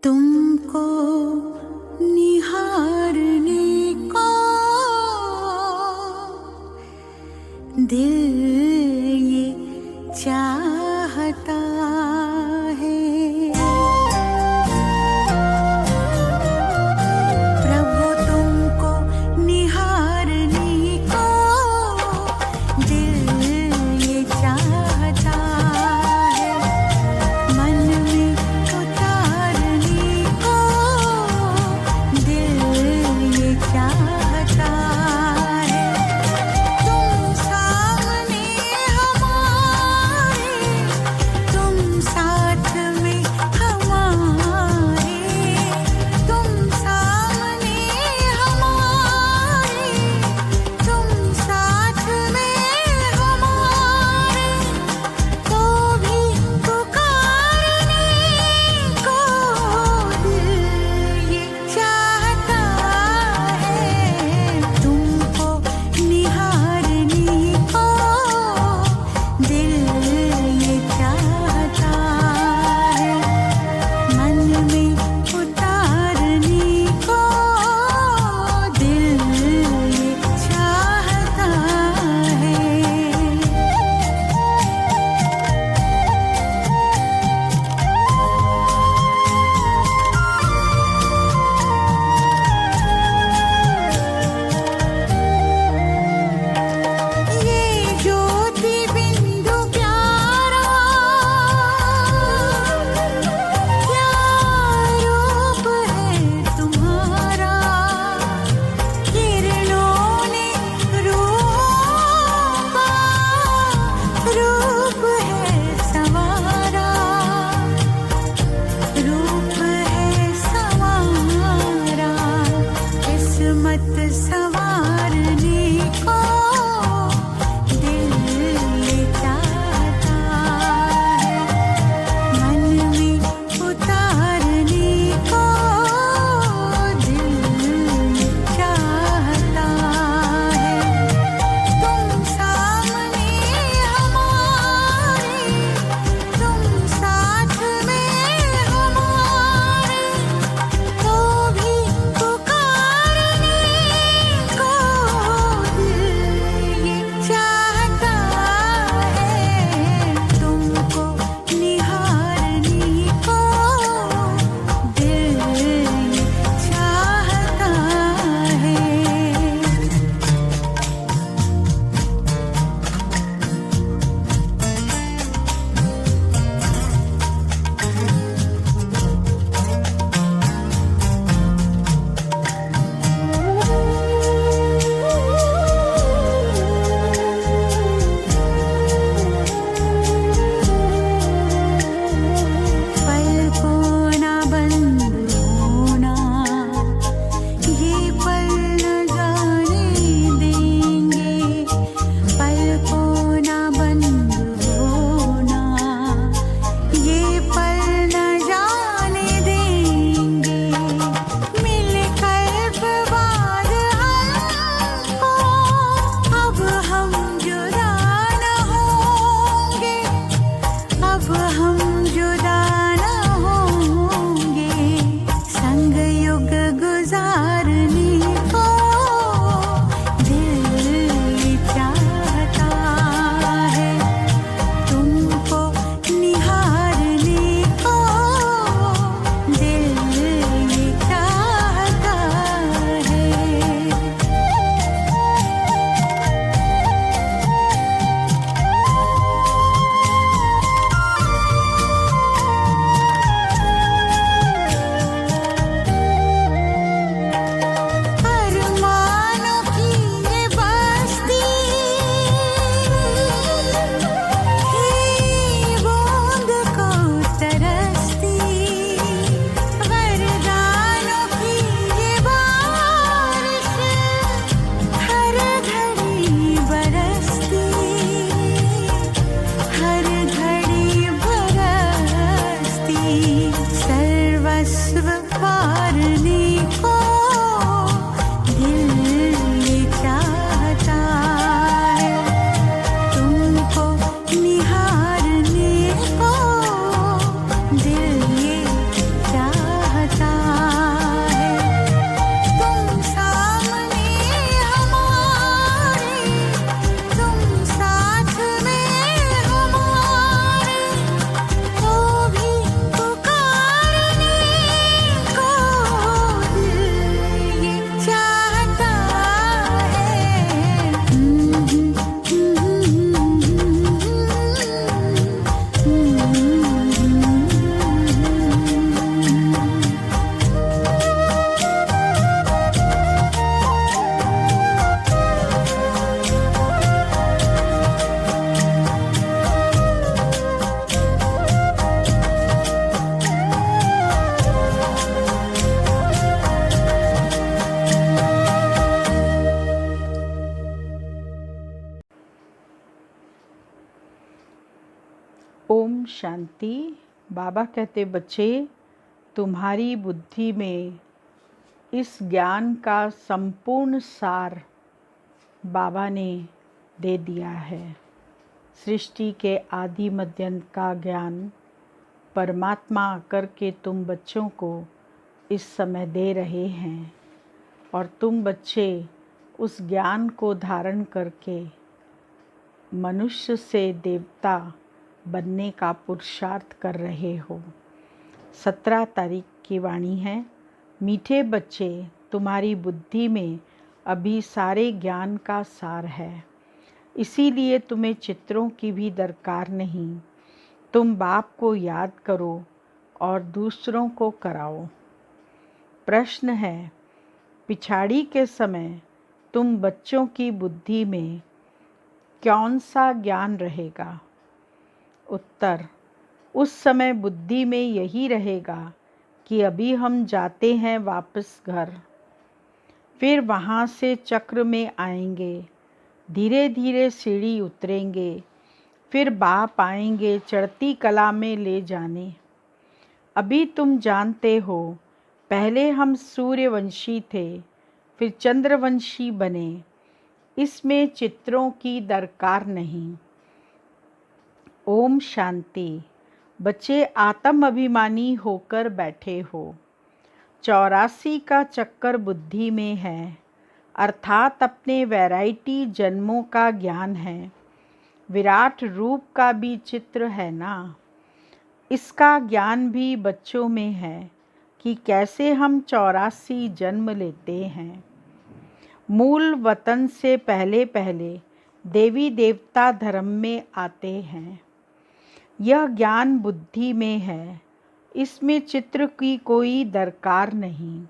तुमको निहारने को दिल ये चाहता है। प्रभु तुमको निहारने को दिल ये चाहता है। मन में उतारने को दिल ये चाहता है। तुम सामने हमारे, तुम साथ में हमारे, तुम सामने हमारे, तुम साथ में हमारे, तो भी पुकारने को दिल ये चाहता है। तुमको निहारने को दिल ये चाहता है। मन में उतारने को दिल ये चाहता है। ये ज्योति बिंदु प्यारा, क्या रूप है तुम्हारा। किरणों ने रूप है संवारा, रूप है संवारा। किस्मत संवारने को दिल ये चाहता है। मन में उतारने को दिल ये चाहता है। तुम सामने हमारे, तुम साथ में हमारे, तो भी पुकारने को दिल ये चाहता है। तुमको निहारने को दिल ये चाहता है। पलकों ना बंद होना, ये पल न जाने देंगे। पलकों ना बंद होना, ये पल न जाने देंगे। मिलकर बर्बाद हमको, अब हम जुदा न होंगे, अब हम जुदा न होंगे। संग युग गुजारने को दिल ये चाहता है। तुमको निहारने को दिल ये चाहता है। अरमानों की ये बस्ती, ही बूंद को तरसती। वरदानों की ये बारिश, हर घड़ी बरसती, हर घड़ी बरसती। सर्वस्व वारने को दिल ये चाहता है। तुमको निहारने को दिल ये चाहता शांति। बाबा कहते बच्चे, तुम्हारी बुद्धि में इस ज्ञान का संपूर्ण सार बाबा ने दे दिया है। सृष्टि के आदि मध्यांत का ज्ञान परमात्मा आकर के तुम बच्चों को इस समय दे रहे हैं और तुम बच्चे उस ज्ञान को धारण करके मनुष्य से देवता बनने का पुरुषार्थ कर रहे हो। 17 तारीख की वाणी है। मीठे बच्चे, तुम्हारी बुद्धि में अभी सारे ज्ञान का सार है, इसीलिए तुम्हें चित्रों की भी दरकार नहीं। तुम बाप को याद करो और दूसरों को कराओ। प्रश्न है, पिछाड़ी के समय तुम बच्चों की बुद्धि में कौन सा ज्ञान रहेगा? उत्तर, उस समय बुद्धि में यही रहेगा कि अभी हम जाते हैं वापस घर, फिर वहाँ से चक्र में आएंगे, धीरे धीरे सीढ़ी उतरेंगे, फिर बाप आएंगे चढ़ती कला में ले जाने। अभी तुम जानते हो, पहले हम सूर्यवंशी थे, फिर चंद्रवंशी बने। इसमें चित्रों की दरकार नहीं। ओम शांति। बच्चे आत्म अभिमानी होकर बैठे हो। 84 का चक्कर बुद्धि में है, अर्थात अपने वैरायटी जन्मों का ज्ञान है। विराट रूप का भी चित्र है ना। इसका ज्ञान भी बच्चों में है कि कैसे हम 84 जन्म लेते हैं। मूल वतन से पहले पहले देवी देवता धर्म में आते हैं। यह ज्ञान बुद्धि में है, इसमें चित्र की कोई दरकार नहीं।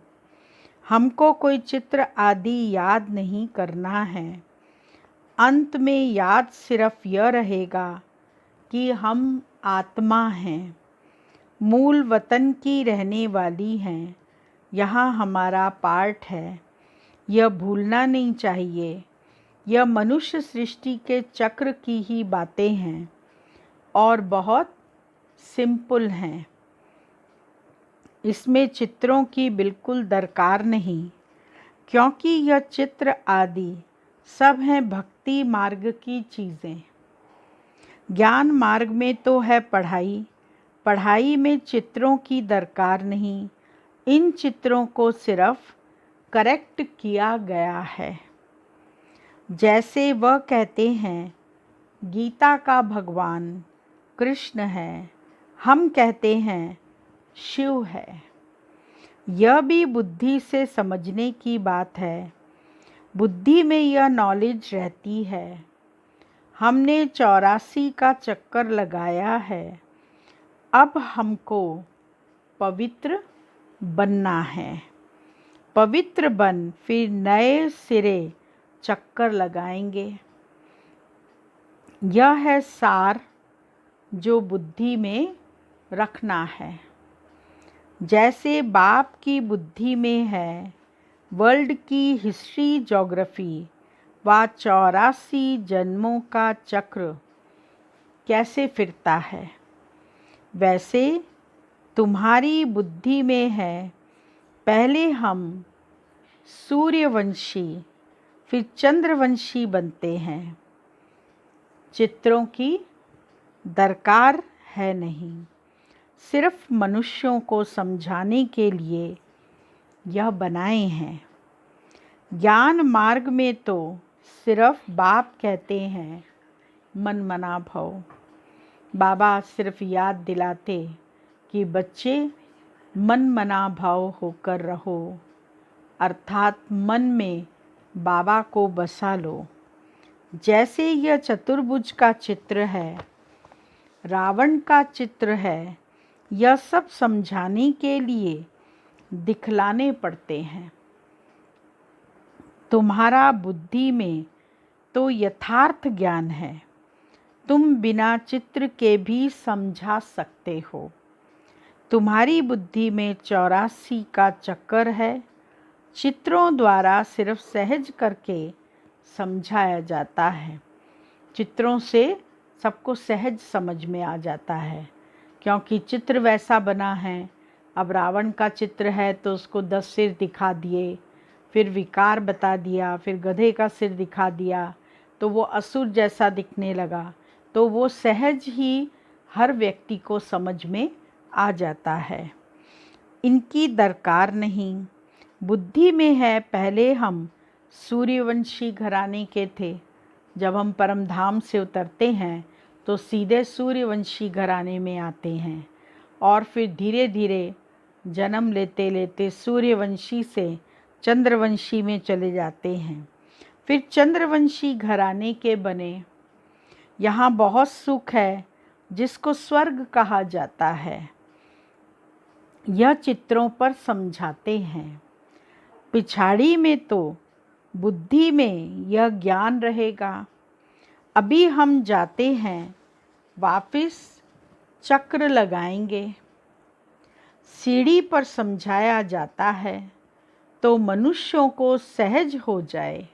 हमको कोई चित्र आदि याद नहीं करना है। अंत में याद सिर्फ यह रहेगा कि हम आत्मा हैं, मूल वतन की रहने वाली हैं। यहाँ हमारा पार्ट है, यह भूलना नहीं चाहिए। यह मनुष्य सृष्टि के चक्र की ही बातें हैं और बहुत सिंपल हैं। इसमें चित्रों की बिल्कुल दरकार नहीं, क्योंकि यह चित्र आदि सब हैं भक्ति मार्ग की चीज़ें। ज्ञान मार्ग में तो है पढ़ाई, पढ़ाई में चित्रों की दरकार नहीं। इन चित्रों को सिर्फ करेक्ट किया गया है। जैसे वह कहते हैं गीता का भगवान कृष्ण है, हम कहते हैं शिव है। यह भी बुद्धि से समझने की बात है। बुद्धि में यह नॉलेज रहती है। हमने 84 का चक्कर लगाया है, अब हमको पवित्र बनना है। पवित्र बन फिर नए सिरे चक्कर लगाएंगे। यह है सार जो बुद्धि में रखना है। जैसे बाप की बुद्धि में है वर्ल्ड की हिस्ट्री, ज्योग्राफी व 84 जन्मों का चक्र कैसे फिरता है, वैसे तुम्हारी बुद्धि में है पहले हम सूर्यवंशी फिर चंद्रवंशी बनते हैं। चित्रों की दरकार है नहीं, सिर्फ मनुष्यों को समझाने के लिए यह बनाए हैं। ज्ञान मार्ग में तो सिर्फ बाप कहते हैं मन मना भव। बाबा सिर्फ याद दिलाते कि बच्चे मन मना भाव होकर रहो, अर्थात मन में बाबा को बसा लो। जैसे यह चतुर्भुज का चित्र है, रावण का चित्र है, यह सब समझाने के लिए दिखलाने पड़ते हैं। तुम्हारा बुद्धि में तो यथार्थ ज्ञान है, तुम बिना चित्र के भी समझा सकते हो। तुम्हारी बुद्धि में 84 का चक्कर है, चित्रों द्वारा सिर्फ सहज करके समझाया जाता है। चित्रों से सबको सहज समझ में आ जाता है। क्योंकि चित्र वैसा बना है। अब रावण का चित्र है तो उसको 10 सिर दिखा दिए, फिर विकार बता दिया, फिर गधे का सिर दिखा दिया तो वो असुर जैसा दिखने लगा। तो वो सहज ही हर व्यक्ति को समझ में आ जाता है। इनकी दरकार नहीं, बुद्धि में है। पहले हम सूर्यवंशी घराने के थे, जब हम परमधाम से उतरते हैं तो सीधे सूर्यवंशी घराने में आते हैं और फिर धीरे धीरे जन्म लेते लेते सूर्यवंशी से चंद्रवंशी में चले जाते हैं। फिर चंद्रवंशी घराने के बने। यहाँ बहुत सुख है जिसको स्वर्ग कहा जाता है। यह चित्रों पर समझाते हैं। पिछाड़ी में तो बुद्धि में यह ज्ञान रहेगा। अभी हम जाते हैं, वापस चक्र लगाएंगे। सीढ़ी पर समझाया जाता है तो मनुष्यों को सहज हो जाए।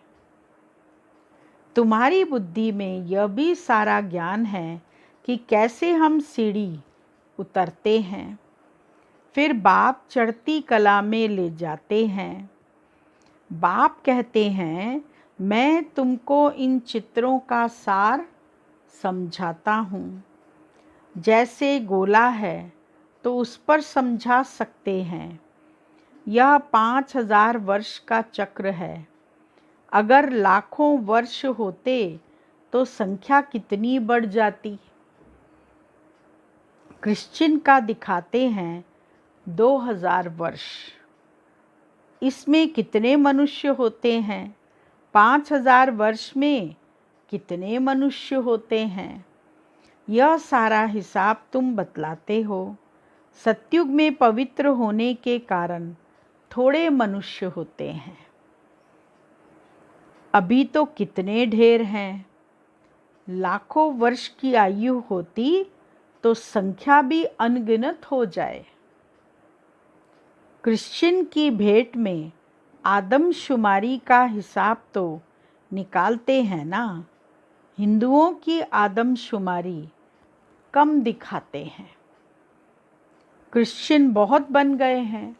तुम्हारी बुद्धि में यह भी सारा ज्ञान है कि कैसे हम सीढ़ी उतरते हैं। फिर बाप चढ़ती कला में ले जाते हैं। बाप कहते हैं, मैं तुमको इन चित्रों का सार समझाता हूँ। जैसे गोला है तो उस पर समझा सकते हैं। यह 5000 वर्ष का चक्र है। अगर लाखों वर्ष होते तो संख्या कितनी बढ़ जाती। क्रिश्चियन का दिखाते हैं 2000 वर्ष। इसमें कितने मनुष्य होते हैं? 5000 वर्ष में कितने मनुष्य होते हैं? यह सारा हिसाब तुम बतलाते हो। सतयुग में पवित्र होने के कारण थोड़े मनुष्य होते हैं। अभी तो कितने ढेर हैं। लाखों वर्ष की आयु होती तो संख्या भी अनगिनत हो जाए। क्रिश्चियन की भेंट में आदमशुमारी का हिसाब तो निकालते हैं ना। हिंदुओं की आदमशुमारी कम दिखाते हैं। क्रिश्चियन बहुत बन गए हैं,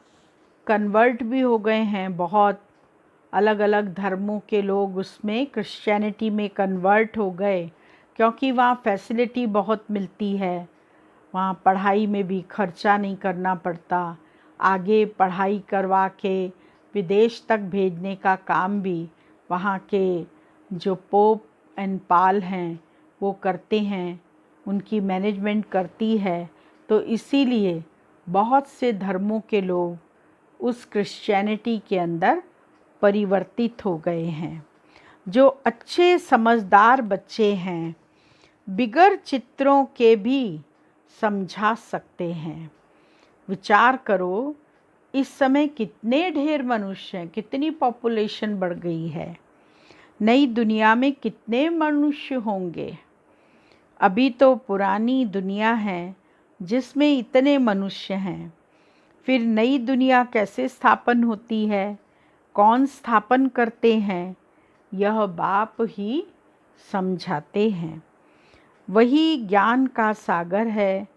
कन्वर्ट भी हो गए हैं। बहुत अलग अलग धर्मों के लोग उसमें क्रिश्चियनिटी में कन्वर्ट हो गए, क्योंकि वहाँ फैसिलिटी बहुत मिलती है। वहाँ पढ़ाई में भी खर्चा नहीं करना पड़ता। आगे पढ़ाई करवा के विदेश तक भेजने का काम भी वहाँ के जो पोप एंड पाल हैं वो करते हैं, उनकी मैनेजमेंट करती है। तो इसीलिए बहुत से धर्मों के लोग उस क्रिश्चियनिटी के अंदर परिवर्तित हो गए हैं। जो अच्छे समझदार बच्चे हैं, बिगर चित्रों के भी समझा सकते हैं। विचार करो, इस समय कितने ढेर मनुष्य हैं, कितनी पॉपुलेशन बढ़ गई है। नई दुनिया में कितने मनुष्य होंगे। अभी तो पुरानी दुनिया है जिसमें इतने मनुष्य हैं। फिर नई दुनिया कैसे स्थापन होती है, कौन स्थापन करते हैं, यह बाप ही समझाते हैं। वही ज्ञान का सागर है।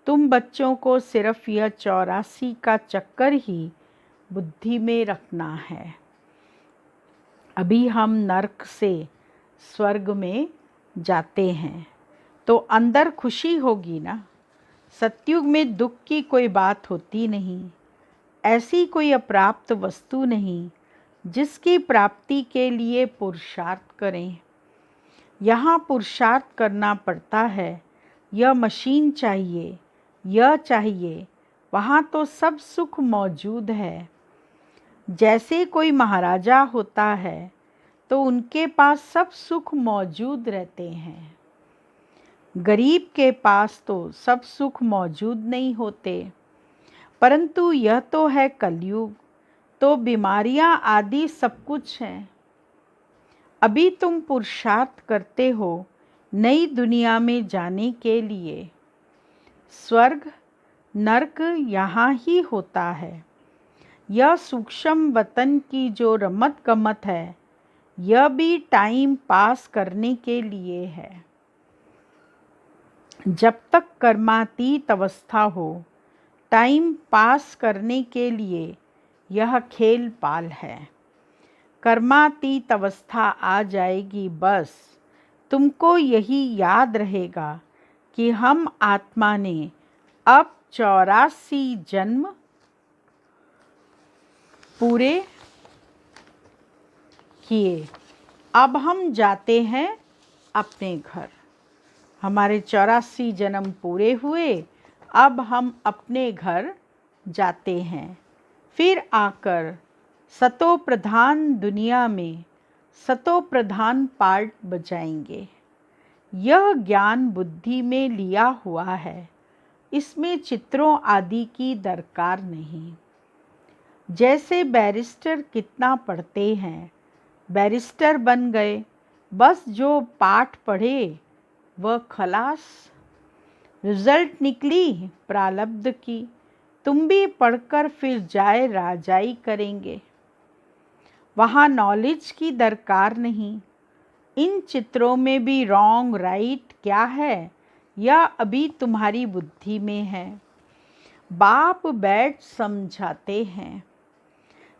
तुम बच्चों को सिर्फ यह 84 का चक्कर ही बुद्धि में रखना है। अभी हम नरक से स्वर्ग में जाते हैं तो अंदर खुशी होगी ना। सतयुग में दुख की कोई बात होती नहीं। ऐसी कोई अप्राप्त वस्तु नहीं जिसकी प्राप्ति के लिए पुरुषार्थ करें। यहाँ पुरुषार्थ करना पड़ता है। यह मशीन चाहिए, यह चाहिए। वहाँ तो सब सुख मौजूद है। जैसे कोई महाराजा होता है तो उनके पास सब सुख मौजूद रहते हैं। गरीब के पास तो सब सुख मौजूद नहीं होते। परंतु यह तो है कलयुग, तो बीमारियां आदि सब कुछ हैं। अभी तुम पुरुषार्थ करते हो नई दुनिया में जाने के लिए। स्वर्ग नरक यहाँ ही होता है। यह सूक्ष्म वतन की जो रमत गमत है, यह भी टाइम पास करने के लिए है। जब तक कर्मातीत अवस्था हो, टाइम पास करने के लिए यह खेल पाल है। कर्मातीत अवस्था आ जाएगी, बस तुमको यही याद रहेगा कि हम आत्मा ने अब 84 जन्म पूरे किए। अब हम जाते हैं अपने घर। हमारे 84 जन्म पूरे हुए, अब हम अपने घर जाते हैं। फिर आकर सतो प्रधान दुनिया में सतो प्रधान पार्ट बजाएंगे। यह ज्ञान बुद्धि में लिया हुआ है, इसमें चित्रों आदि की दरकार नहीं। जैसे बैरिस्टर कितना पढ़ते हैं, बैरिस्टर बन गए, बस जो पाठ पढ़े वह खलास। रिजल्ट निकली प्रारब्ध की, तुम भी पढ़कर फिर जाए राजाई करेंगे। वहाँ नॉलेज की दरकार नहीं। इन चित्रों में भी रॉन्ग राइट क्या है, यह अभी तुम्हारी बुद्धि में है। बाप बैठ समझाते हैं।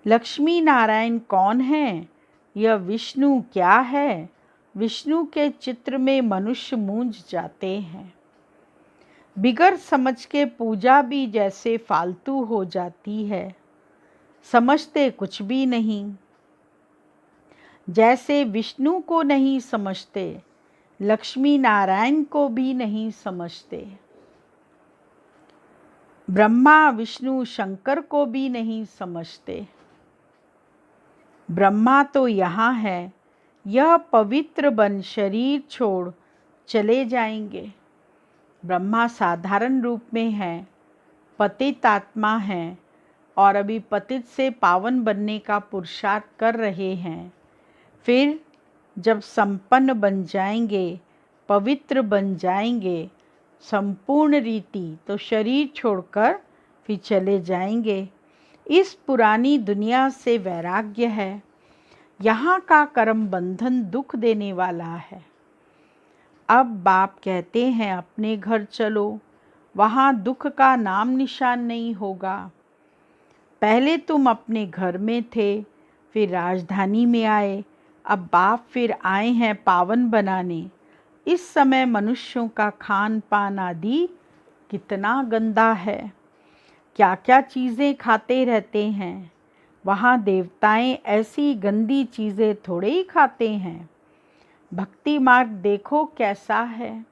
लक्ष्मी नारायण कौन है, यह विष्णु क्या है। विष्णु के चित्र में मनुष्य मूंझ जाते हैं। बिगर समझ के पूजा भी जैसे फालतू हो जाती है, समझते कुछ भी नहीं। जैसे विष्णु को नहीं समझते, लक्ष्मी नारायण को भी नहीं समझते, ब्रह्मा विष्णु शंकर को भी नहीं समझते। ब्रह्मा तो यहाँ है, यह पवित्र बन शरीर छोड़ चले जाएंगे। ब्रह्मा साधारण रूप में है, पतित आत्मा हैं और अभी पतित से पावन बनने का पुरुषार्थ कर रहे हैं। फिर जब संपन्न बन जाएंगे, पवित्र बन जाएंगे संपूर्ण रीति, तो शरीर छोड़कर फिर चले जाएंगे। इस पुरानी दुनिया से वैराग्य है। यहाँ का कर्म बंधन दुख देने वाला है। अब बाप कहते हैं अपने घर चलो, वहाँ दुख का नाम निशान नहीं होगा। पहले तुम अपने घर में थे, फिर राजधानी में आए, अब बाप फिर आए हैं पावन बनाने। इस समय मनुष्यों का खान पान आदि कितना गंदा है, क्या क्या चीज़ें खाते रहते हैं। वहाँ देवताएं ऐसी गंदी चीज़ें थोड़े ही खाते हैं। भक्ति मार्ग देखो कैसा है,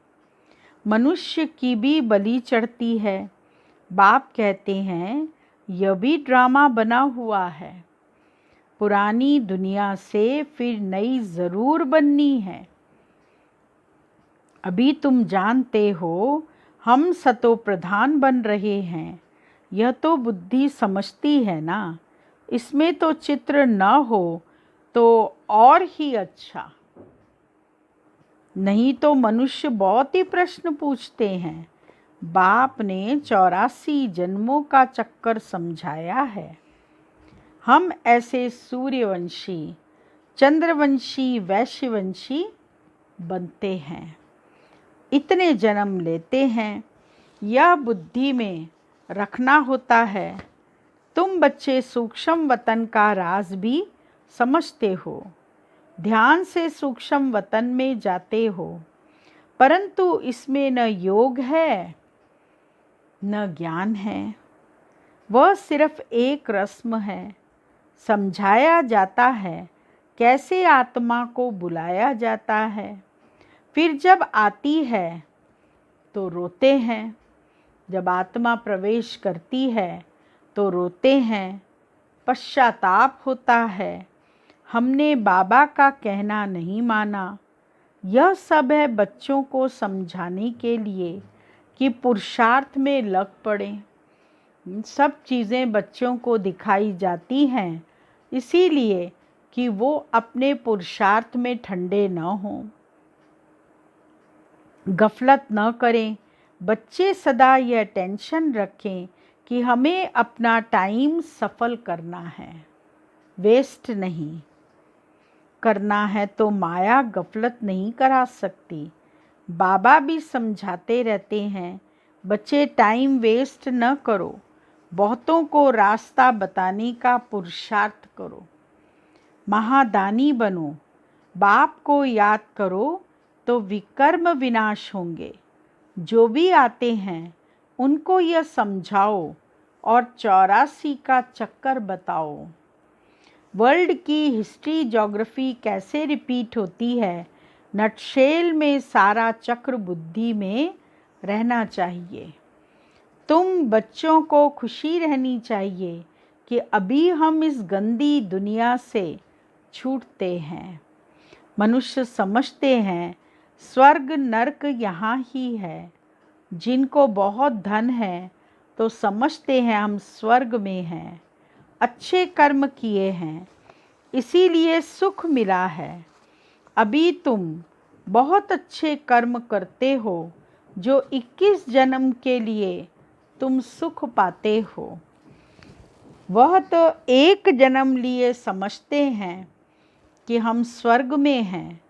मनुष्य की भी बलि चढ़ती है। बाप कहते हैं यह भी ड्रामा बना हुआ है। पुरानी दुनिया से फिर नई ज़रूर बननी है। अभी तुम जानते हो हम सतो प्रधान बन रहे हैं, यह तो बुद्धि समझती है ना। इसमें तो चित्र न हो तो और ही अच्छा, नहीं तो मनुष्य बहुत ही प्रश्न पूछते हैं। बाप ने 84 जन्मों का चक्कर समझाया है। हम ऐसे सूर्यवंशी, चंद्रवंशी, वैश्यवंशी बनते हैं, इतने जन्म लेते हैं। यह बुद्धि में रखना होता है। तुम बच्चे सूक्ष्म वतन का राज भी समझते हो, ध्यान से सूक्ष्म वतन में जाते हो, परंतु इसमें न योग है न ज्ञान है। वह सिर्फ एक रस्म है। समझाया जाता है कैसे आत्मा को बुलाया जाता है। फिर जब आती है तो रोते हैं, जब आत्मा प्रवेश करती है तो रोते हैं, पश्चाताप होता है, हमने बाबा का कहना नहीं माना। यह सब है बच्चों को समझाने के लिए कि पुरुषार्थ में लग पड़ें। सब चीज़ें बच्चों को दिखाई जाती हैं इसीलिए कि वो अपने पुरुषार्थ में ठंडे न हों, गफलत न करें। बच्चे सदा यह टेंशन रखें कि हमें अपना टाइम सफल करना है, वेस्ट नहीं करना है। तो माया गफलत नहीं करा सकती। बाबा भी समझाते रहते हैं, बच्चे टाइम वेस्ट न करो, बहुतों को रास्ता बताने का पुरुषार्थ करो, महादानी बनो, बाप को याद करो तो विकर्म विनाश होंगे। जो भी आते हैं उनको यह समझाओ और 84 का चक्कर बताओ। वर्ल्ड की हिस्ट्री ज्योग्राफी कैसे रिपीट होती है, नटशेल में सारा चक्र बुद्धि में रहना चाहिए। तुम बच्चों को खुशी रहनी चाहिए कि अभी हम इस गंदी दुनिया से छूटते हैं। मनुष्य समझते हैं स्वर्ग नरक यहाँ ही है। जिनको बहुत धन है तो समझते हैं हम स्वर्ग में हैं। अच्छे कर्म किए हैं इसीलिए सुख मिला है। अभी तुम बहुत अच्छे कर्म करते हो जो 21 जन्म के लिए तुम सुख पाते हो। वह तो एक जन्म लिए समझते हैं कि हम स्वर्ग में हैं।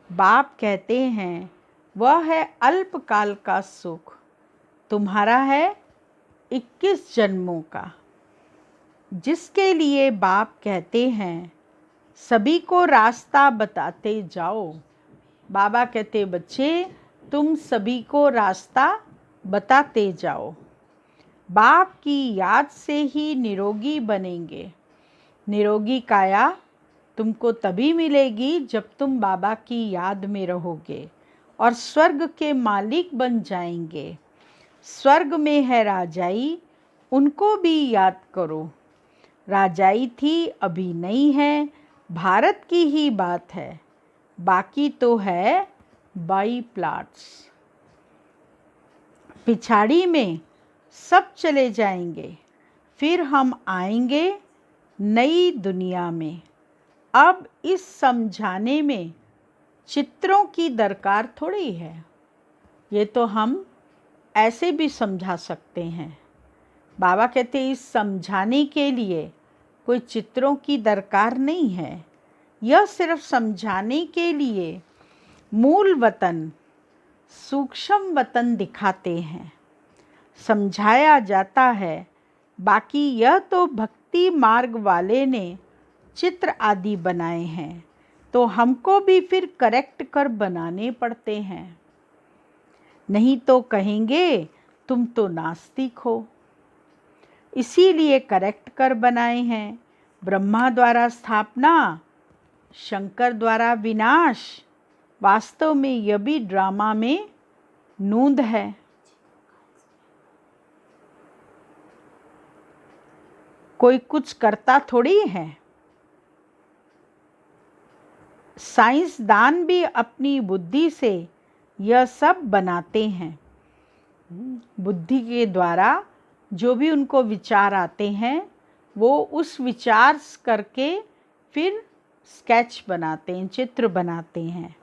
बाप कहते हैं वह है अल्पकाल का सुख, तुम्हारा है 21 जन्मों का। जिसके लिए बाप कहते हैं सभी को रास्ता बताते जाओ। बाबा कहते बच्चे तुम सभी को रास्ता बताते जाओ। बाप की याद से ही निरोगी बनेंगे। निरोगी काया तुमको तभी मिलेगी जब तुम बाबा की याद में रहोगे और स्वर्ग के मालिक बन जाएंगे। स्वर्ग में है राजाई, उनको भी याद करो। राजाई थी अभी नहीं है, भारत की ही बात है, बाकी तो है बाई प्लाट्स। पिछाड़ी में सब चले जाएंगे, फिर हम आएंगे नई दुनिया में। अब इस समझाने में चित्रों की दरकार थोड़ी है, ये तो हम ऐसे भी समझा सकते हैं। बाबा कहते हैं इस समझाने के लिए कोई चित्रों की दरकार नहीं है। यह सिर्फ समझाने के लिए मूल वतन, सूक्ष्म वतन दिखाते हैं, समझाया जाता है। बाकी यह तो भक्ति मार्ग वाले ने चित्र आदि बनाए हैं, तो हमको भी फिर करेक्ट कर बनाने पड़ते हैं। नहीं तो कहेंगे तुम तो नास्तिक हो, इसीलिए करेक्ट कर बनाए हैं। ब्रह्मा द्वारा स्थापना, शंकर द्वारा विनाश। वास्तव में यह भी ड्रामा में नूंद है। कोई कुछ करता थोड़ी है। साइंसदान भी अपनी बुद्धि से यह सब बनाते हैं। बुद्धि के द्वारा जो भी उनको विचार आते हैं वो उस विचार करके फिर स्केच बनाते हैं, चित्र बनाते हैं।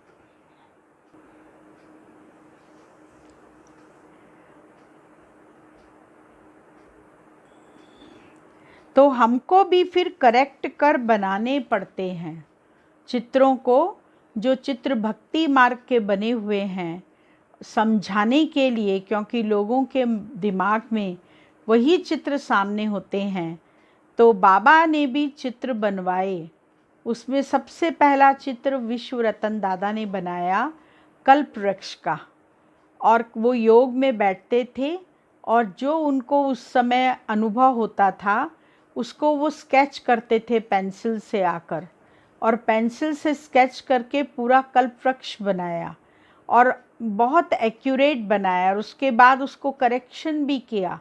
तो हमको भी फिर करेक्ट कर बनाने पड़ते हैं चित्रों को, जो चित्र भक्ति मार्ग के बने हुए हैं, समझाने के लिए, क्योंकि लोगों के दिमाग में वही चित्र सामने होते हैं। तो बाबा ने भी चित्र बनवाए। उसमें सबसे पहला चित्र विश्व रतन दादा ने बनाया कल्प वृक्ष का, और वो योग में बैठते थे और जो उनको उस समय अनुभव होता था उसको वो स्केच करते थे पेंसिल से आकर, और पेंसिल से स्केच करके पूरा कल्प वृक्ष बनाया और बहुत एक्यूरेट बनाया। और उसके बाद उसको करेक्शन भी किया,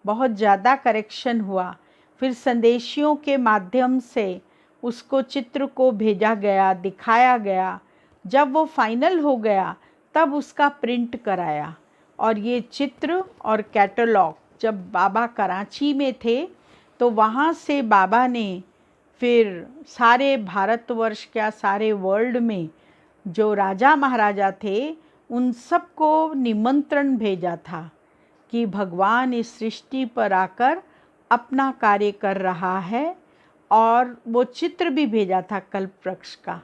बहुत ज़्यादा करेक्शन हुआ। फिर संदेशियों के माध्यम से उसको चित्र को भेजा गया, दिखाया गया। जब वो फाइनल हो गया तब उसका प्रिंट कराया। और ये चित्र और कैटलॉग जब बाबा कराची में थे तो वहाँ से बाबा ने फिर सारे भारतवर्ष, क्या सारे वर्ल्ड में जो राजा महाराजा थे उन सबको निमंत्रण भेजा था कि भगवान इस सृष्टि पर आकर अपना कार्य कर रहा है। और वो चित्र भी भेजा था कल्प वृक्ष का।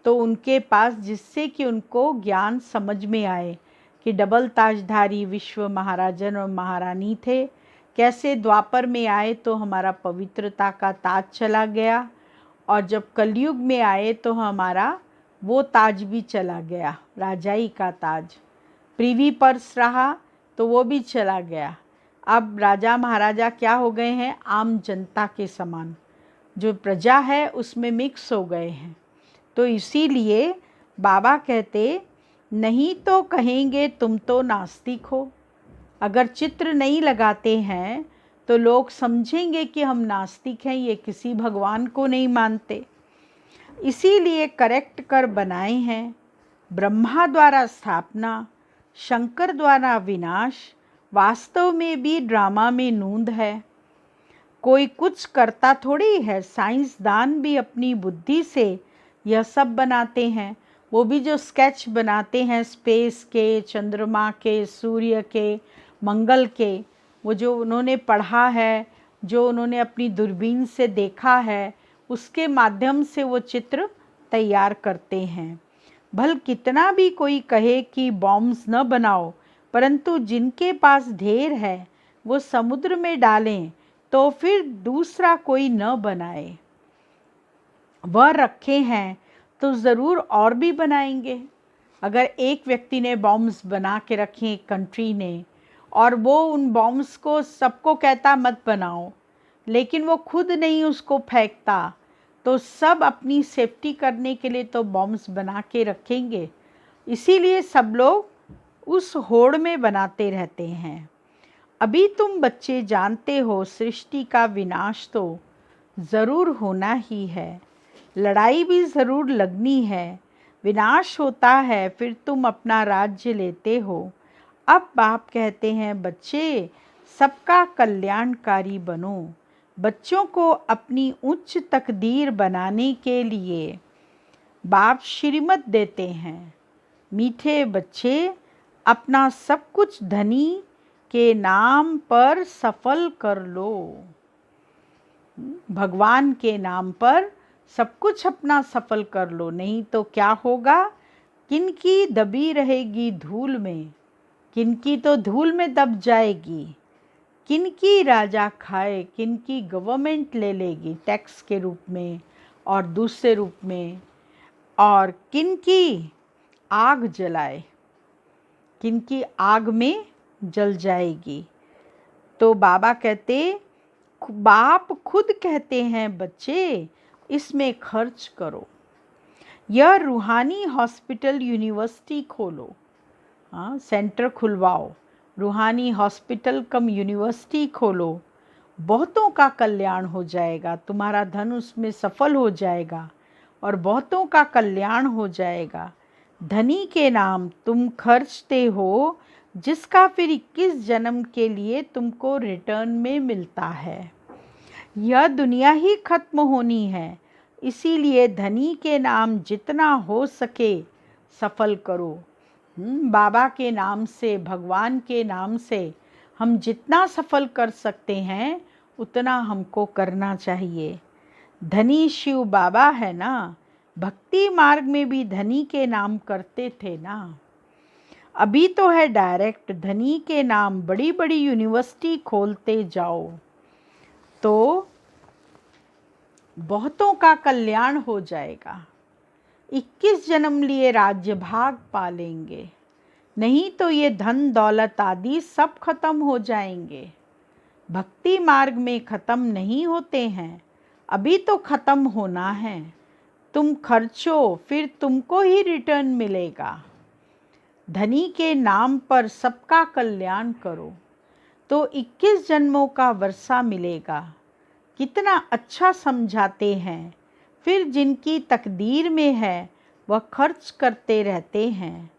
तो उनके पास, जिससे कि उनको ज्ञान समझ में आए कि डबल ताजधारी विश्व महाराजन और महारानी थे, कैसे द्वापर में आए तो हमारा पवित्रता का ताज चला गया, और जब कलयुग में आए तो हमारा वो ताज भी चला गया, राजाई का ताज। प्रिवी पर्स रहा तो वो भी चला गया। अब राजा महाराजा क्या हो गए हैं? आम जनता के समान, जो प्रजा है उसमें मिक्स हो गए हैं। तो इसीलिए बाबा कहते, नहीं तो कहेंगे तुम तो नास्तिक हो। अगर चित्र नहीं लगाते हैं तो लोग समझेंगे कि हम नास्तिक हैं, ये किसी भगवान को नहीं मानते। इसीलिए करेक्ट कर बनाए हैं। ब्रह्मा द्वारा स्थापना, शंकर द्वारा विनाश, वास्तव में भी ड्रामा में नूंद है। कोई कुछ करता थोड़ी है, साइंसदान भी अपनी बुद्धि से यह सब बनाते हैं। वो भी जो स्केच बनाते हैं स्पेस के, चंद्रमा के, सूर्य के, मंगल के, वो जो उन्होंने पढ़ा है, जो उन्होंने अपनी दूरबीन से देखा है, उसके माध्यम से वो चित्र तैयार करते हैं। भल कितना भी कोई कहे कि बॉम्ब्स न बनाओ, परंतु जिनके पास ढेर है वो समुद्र में डालें तो फिर दूसरा कोई न बनाए। वह रखे हैं तो ज़रूर और भी बनाएंगे। अगर एक व्यक्ति ने बॉम्ब्स बना के रखे एक कंट्री ने, और वो उन बॉम्ब्स को सबको कहता मत बनाओ, लेकिन वो खुद नहीं उसको फेंकता, तो सब अपनी सेफ्टी करने के लिए तो बॉम्ब्स बना के रखेंगे। इसीलिए सब लोग उस होड़ में बनाते रहते हैं। अभी तुम बच्चे जानते हो सृष्टि का विनाश तो ज़रूर होना ही है, लड़ाई भी ज़रूर लगनी है। विनाश होता है फिर तुम अपना राज्य लेते हो। अब बाप कहते हैं, बच्चे सबका कल्याणकारी बनो। बच्चों को अपनी उच्च तकदीर बनाने के लिए बाप श्रीमत देते हैं। मीठे बच्चे, अपना सब कुछ धनी के नाम पर सफल कर लो। भगवान के नाम पर सब कुछ अपना सफल कर लो, नहीं तो क्या होगा? किनकी दबी रहेगी धूल में, किनकी तो धूल में दब जाएगी, किनकी राजा खाए, किनकी गवर्नमेंट ले लेगी टैक्स के रूप में और दूसरे रूप में, और किनकी आग जलाए, किनकी आग में जल जाएगी। तो बाबा कहते, बाप खुद कहते हैं, बच्चे इसमें खर्च करो। यह रूहानी हॉस्पिटल यूनिवर्सिटी खोलो, हाँ, सेंटर खुलवाओ, रूहानी हॉस्पिटल कम यूनिवर्सिटी खोलो। बहुतों का कल्याण हो जाएगा, तुम्हारा धन उसमें सफल हो जाएगा और बहुतों का कल्याण हो जाएगा। धनी के नाम तुम खर्चते हो, जिसका फिर 21 जन्म के लिए तुमको रिटर्न में मिलता है। यह दुनिया ही खत्म होनी है, इसीलिए धनी के नाम जितना हो सके सफल करो। बाबा के नाम से, भगवान के नाम से हम जितना सफल कर सकते हैं उतना हमको करना चाहिए। धनी शिव बाबा है ना, भक्ति मार्ग में भी धनी के नाम करते थे ना। अभी तो है डायरेक्ट धनी के नाम, बड़ी बड़ी यूनिवर्सिटी खोलते जाओ तो बहुतों का कल्याण हो जाएगा। 21 जन्म लिए राज्य भाग पालेंगे, नहीं तो ये धन दौलत आदि सब खत्म हो जाएंगे। भक्ति मार्ग में खत्म नहीं होते हैं, अभी तो खत्म होना है। तुम खर्चो फिर तुमको ही रिटर्न मिलेगा। धनी के नाम पर सबका कल्याण करो तो 21 जन्मों का वर्षा मिलेगा। कितना अच्छा समझाते हैं। फिर जिनकी तकदीर में है वह खर्च करते रहते हैं।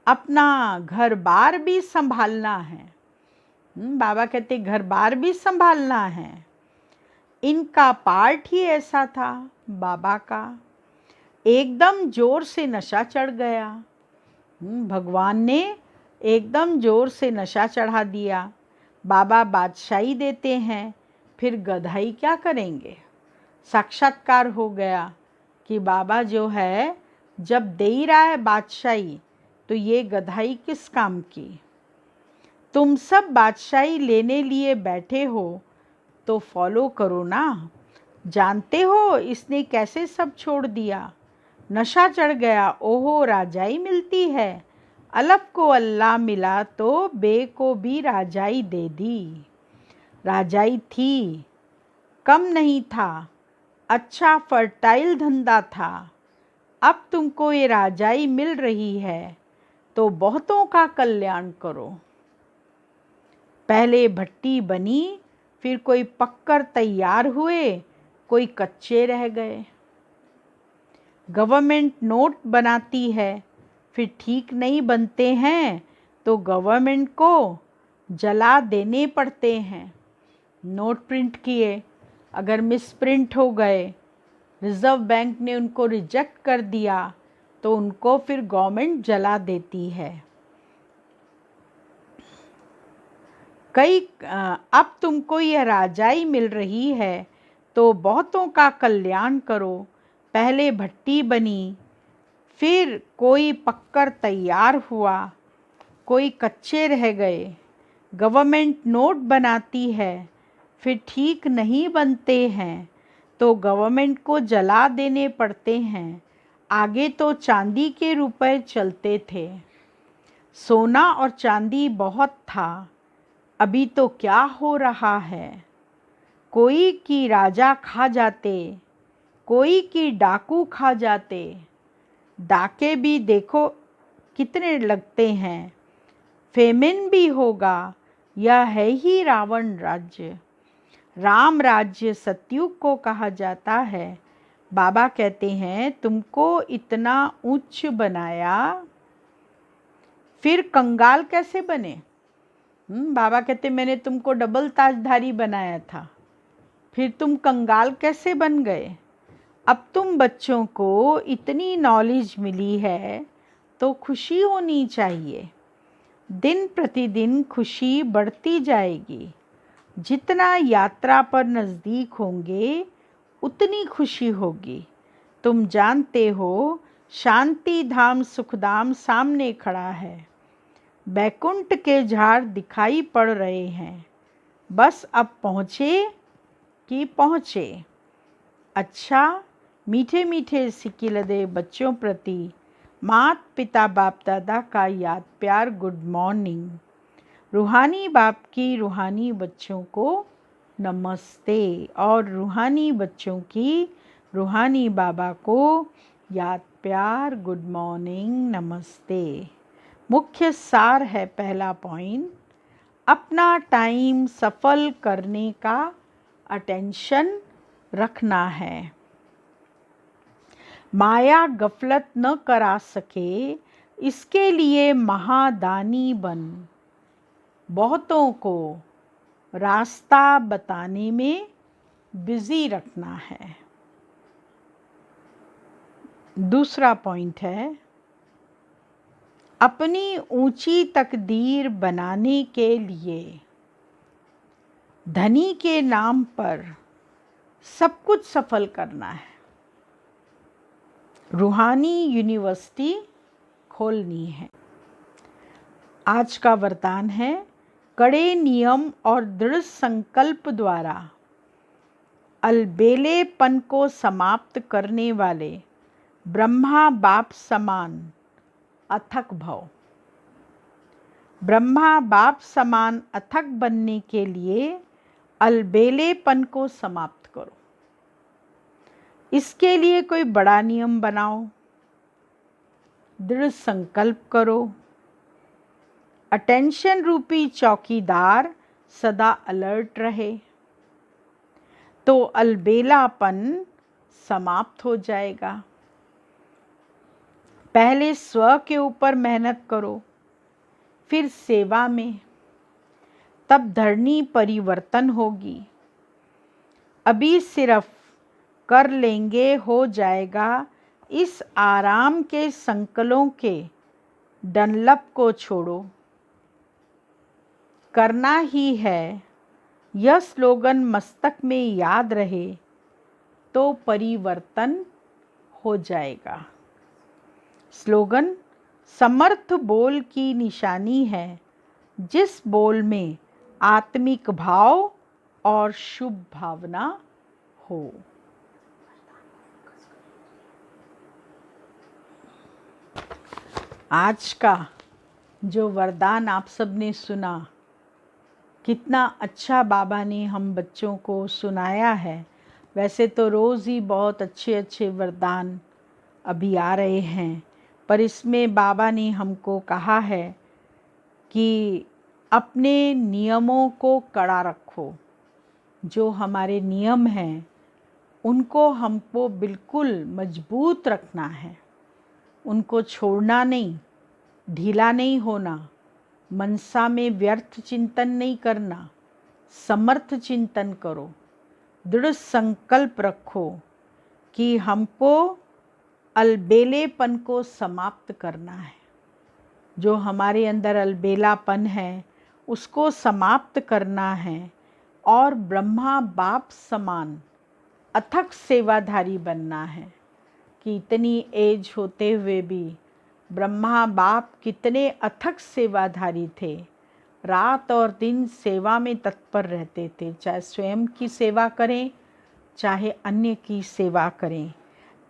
अपना घर बार भी संभालना है। बाबा कहते घर बार भी संभालना है। इनका पार्ट ही ऐसा था बाबा का। एकदम जोर से नशा चढ़ गया। भगवान ने एकदम जोर से नशा चढ़ा दिया। बाबा बादशाही देते हैं, फिर गधाई क्या करेंगे। साक्षात्कार हो गया कि बाबा जो है जब दे ही रहा है बादशाही तो ये गधाई किस काम की। तुम सब बादशाही लेने लिए बैठे हो तो फॉलो करो ना। जानते हो इसने कैसे सब छोड़ दिया। नशा चढ़ गया, ओहो राजाई मिलती है। अलफ को अल्लाह मिला तो बे को भी राजाई दे दी। राजाई थी, कम नहीं था, अच्छा फर्टाइल धंधा था। अब तुमको ये राजाई मिल रही है तो बहुतों का कल्याण करो। पहले भट्टी बनी, फिर कोई पककर तैयार हुए, कोई कच्चे रह गए। गवर्नमेंट नोट बनाती है, फिर ठीक नहीं बनते हैं तो गवर्नमेंट को जला देने पड़ते हैं। नोट प्रिंट किए, अगर मिस प्रिंट हो गए, रिज़र्व बैंक ने उनको रिजेक्ट कर दिया तो उनको फिर गवर्नमेंट जला देती है। अब तुमको यह राजाई मिल रही है तो बहुतों का कल्याण करो। पहले भट्टी बनी, फिर कोई पककर तैयार हुआ, कोई कच्चे रह गए। गवर्नमेंट नोट बनाती है, फिर ठीक नहीं बनते हैं तो गवर्नमेंट को जला देने पड़ते हैं। आगे तो चांदी के रुपए चलते थे, सोना और चांदी बहुत था। अभी तो क्या हो रहा है। कोई की राजा खा जाते, कोई की डाकू खा जाते। डाके भी देखो कितने लगते हैं। फेमिन भी होगा, यह है ही रावण राज्य। राम राज्य सतयुग को कहा जाता है। बाबा कहते हैं तुमको इतना उच्च बनाया, फिर कंगाल कैसे बने। बाबा कहते मैंने तुमको डबल ताजधारी बनाया था, फिर तुम कंगाल कैसे बन गए। अब तुम बच्चों को इतनी नॉलेज मिली है तो खुशी होनी चाहिए। दिन प्रतिदिन खुशी बढ़ती जाएगी। जितना यात्रा पर नज़दीक होंगे उतनी खुशी होगी। तुम जानते हो शांति धाम सुखधाम सामने खड़ा है। बैकुंठ के झाड़ दिखाई पड़ रहे हैं। बस अब पहुँचे कि पहुँचे। अच्छा, मीठे मीठे सिकिलदे बच्चों प्रति मात पिता बाप दादा का याद प्यार गुड मॉर्निंग। रूहानी बाप की रूहानी बच्चों को नमस्ते और रूहानी बच्चों की रूहानी बाबा को याद प्यार गुड मॉर्निंग नमस्ते। मुख्य सार है पहला पॉइंट, अपना टाइम सफल करने का अटेंशन रखना है। माया गफलत न करा सके, इसके लिए महादानी बन। बहुतों को रास्ता बताने में बिजी रखना है। दूसरा पॉइंट है, अपनी ऊंची तकदीर बनाने के लिए धनी के नाम पर सब कुछ सफल करना है। रूहानी यूनिवर्सिटी खोलनी है। आज का वरदान है, कड़े नियम और दृढ़ संकल्प द्वारा अलबेलेपन को समाप्त करने वाले ब्रह्मा बाप समान अथक भव। ब्रह्मा बाप समान अथक बनने के लिए अलबेलेपन को समाप्त करो। इसके लिए कोई बड़ा नियम बनाओ, दृढ़ संकल्प करो। अटेंशन रूपी चौकीदार सदा अलर्ट रहे तो अलबेलापन समाप्त हो जाएगा। पहले स्व के ऊपर मेहनत करो, फिर सेवा में, तब धरनी परिवर्तन होगी। अभी सिर्फ कर लेंगे हो जाएगा। इस आराम के संकलों के डनलप को छोड़ो, करना ही है। यह स्लोगन मस्तक में याद रहे तो परिवर्तन हो जाएगा। स्लोगन: समर्थ बोल की निशानी है, जिस बोल में आत्मिक भाव और शुभ भावना हो। आज का जो वरदान आप सबने सुना, कितना अच्छा बाबा ने हम बच्चों को सुनाया है। वैसे तो रोज़ ही बहुत अच्छे अच्छे वरदान अभी आ रहे हैं, पर इसमें बाबा ने हमको कहा है कि अपने नियमों को कड़ा रखो। जो हमारे नियम हैं उनको हमको बिल्कुल मजबूत रखना है, उनको छोड़ना नहीं, ढीला नहीं होना, मनसा में व्यर्थ चिंतन नहीं करना, समर्थ चिंतन करो, दृढ़ संकल्प रखो कि हमको अलबेलेपन को समाप्त करना है। जो हमारे अंदर अलबेलापन है उसको समाप्त करना है और ब्रह्मा बाप समान अथक सेवाधारी बनना है। कि इतनी एज होते हुए भी ब्रह्मा बाप कितने अथक सेवाधारी थे, रात और दिन सेवा में तत्पर रहते थे, चाहे स्वयं की सेवा करें चाहे अन्य की सेवा करें।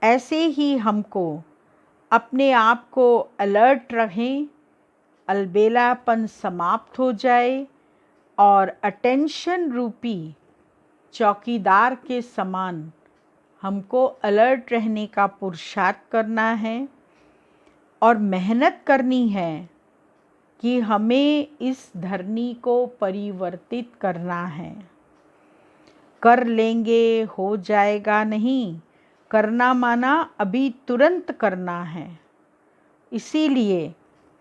ऐसे ही हमको अपने आप को अलर्ट रहें, अलबेलापन समाप्त हो जाए और अटेंशन रूपी चौकीदार के समान हमको अलर्ट रहने का पुरुषार्थ करना है और मेहनत करनी है कि हमें इस धरनी को परिवर्तित करना है। कर लेंगे, हो जाएगा नहीं, करना माना अभी तुरंत करना है। इसीलिए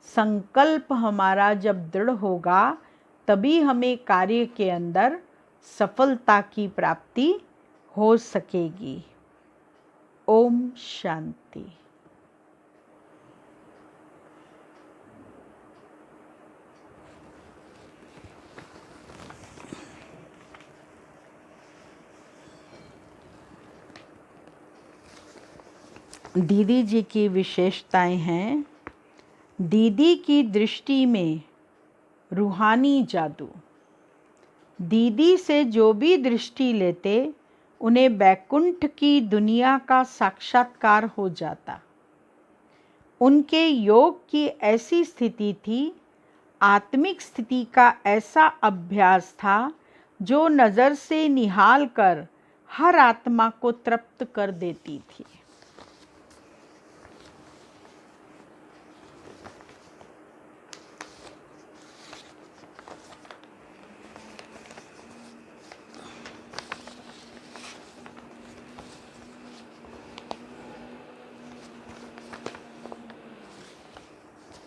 संकल्प हमारा जब दृढ़ होगा तभी हमें कार्य के अंदर सफलता की प्राप्ति हो सकेगी। ओम शांति। दीदी जी की विशेषताएं हैं। दीदी की दृष्टि में रूहानी जादू। दीदी से जो भी दृष्टि लेते उन्हें वैकुंठ की दुनिया का साक्षात्कार हो जाता। उनके योग की ऐसी स्थिति थी, आत्मिक स्थिति का ऐसा अभ्यास था जो नज़र से निहाल कर हर आत्मा को तृप्त कर देती थी।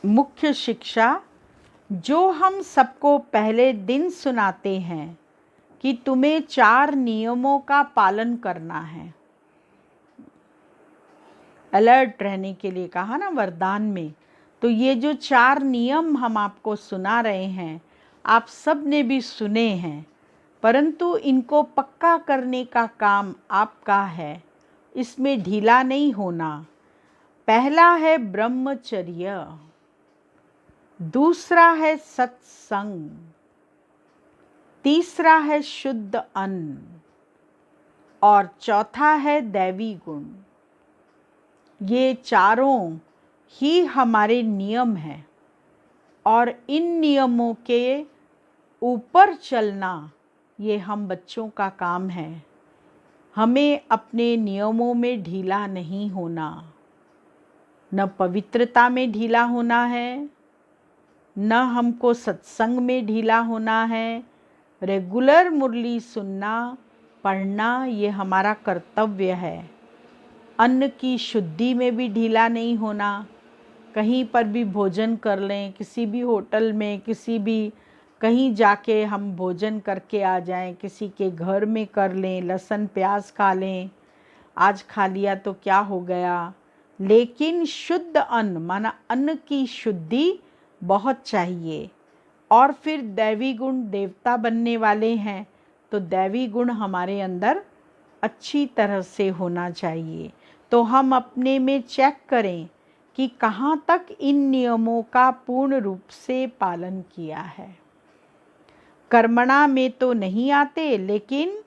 मुख्य शिक्षा जो हम सबको पहले दिन सुनाते हैं कि तुम्हें 4 नियमों का पालन करना है। अलर्ट रहने के लिए कहा ना वरदान में। तो ये जो 4 नियम हम आपको सुना रहे हैं, आप सब ने भी सुने हैं, परंतु इनको पक्का करने का काम आपका है। इसमें ढीला नहीं होना। पहला है ब्रह्मचर्य, दूसरा है सत्संग, तीसरा है शुद्ध अन्न और चौथा है दैवी गुण। ये चारों ही हमारे नियम हैं और इन नियमों के ऊपर चलना ये हम बच्चों का काम है। हमें अपने नियमों में ढीला नहीं होना, न पवित्रता में ढीला होना है, न हमको सत्संग में ढीला होना है। रेगुलर मुरली सुनना, पढ़ना ये हमारा कर्तव्य है। अन्न की शुद्धि में भी ढीला नहीं होना। कहीं पर भी भोजन कर लें, किसी भी होटल में, किसी भी कहीं जाके हम भोजन करके आ जाएं, किसी के घर में कर लें, लहसुन प्याज खा लें, आज खा लिया तो क्या हो गया। लेकिन शुद्ध अन्न माना अन्न की शुद्धि बहुत चाहिए। और फिर दैवी गुण, देवता बनने वाले हैं तो दैवी गुण हमारे अंदर अच्छी तरह से होना चाहिए। तो हम अपने में चेक करें कि कहाँ तक इन नियमों का पूर्ण रूप से पालन किया है। कर्मणा में तो नहीं आते, लेकिन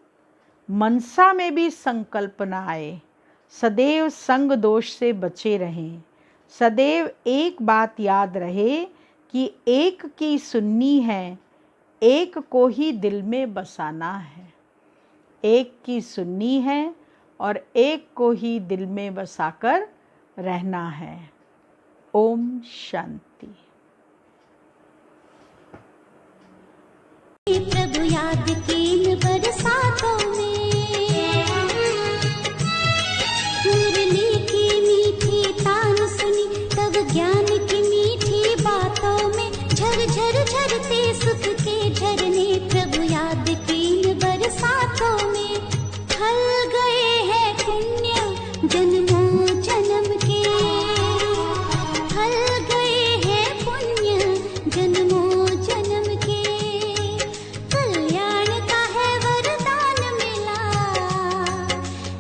मनसा में भी संकल्प न आए। सदैव संग दोष से बचे रहें। सदैव एक बात याद रहे कि एक की सुननी है, एक को ही दिल में बसाना है। एक की सुननी है और एक को ही दिल में बसाकर रहना है। ओम शांति। प्रभु याद कीन बरसातों में, मुरली की मीठी तान सुनी, तब ज्ञान की मीठी बातों में झर झरते सुख के झरने। प्रभु याद कीन बरसातों में, फल गए हैं पुण्य जन्मों जन्म के, फल गए हैं पुण्य जन्मों जन्म के। कल्याण का है वरदान मिला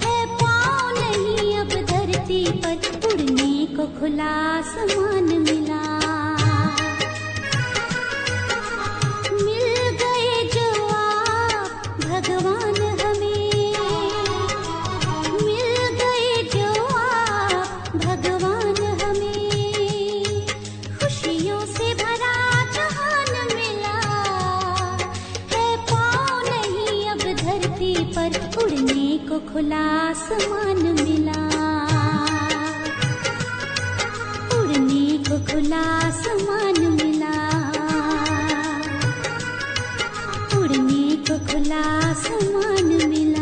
है, पाँव नहीं अब धरती पर, उड़ने को खुला आसमान मिला। मिल गए जो आप भगवान हमें, मिल गए जो आप भगवान हमें। खुशियों से भरा जहान मिला है, पाँव नहीं अब धरती पर, उड़ने को खुला आसमान मिला। उड़ने को खुला आसमान मिला, उड़ने को खुला आसमान मिला।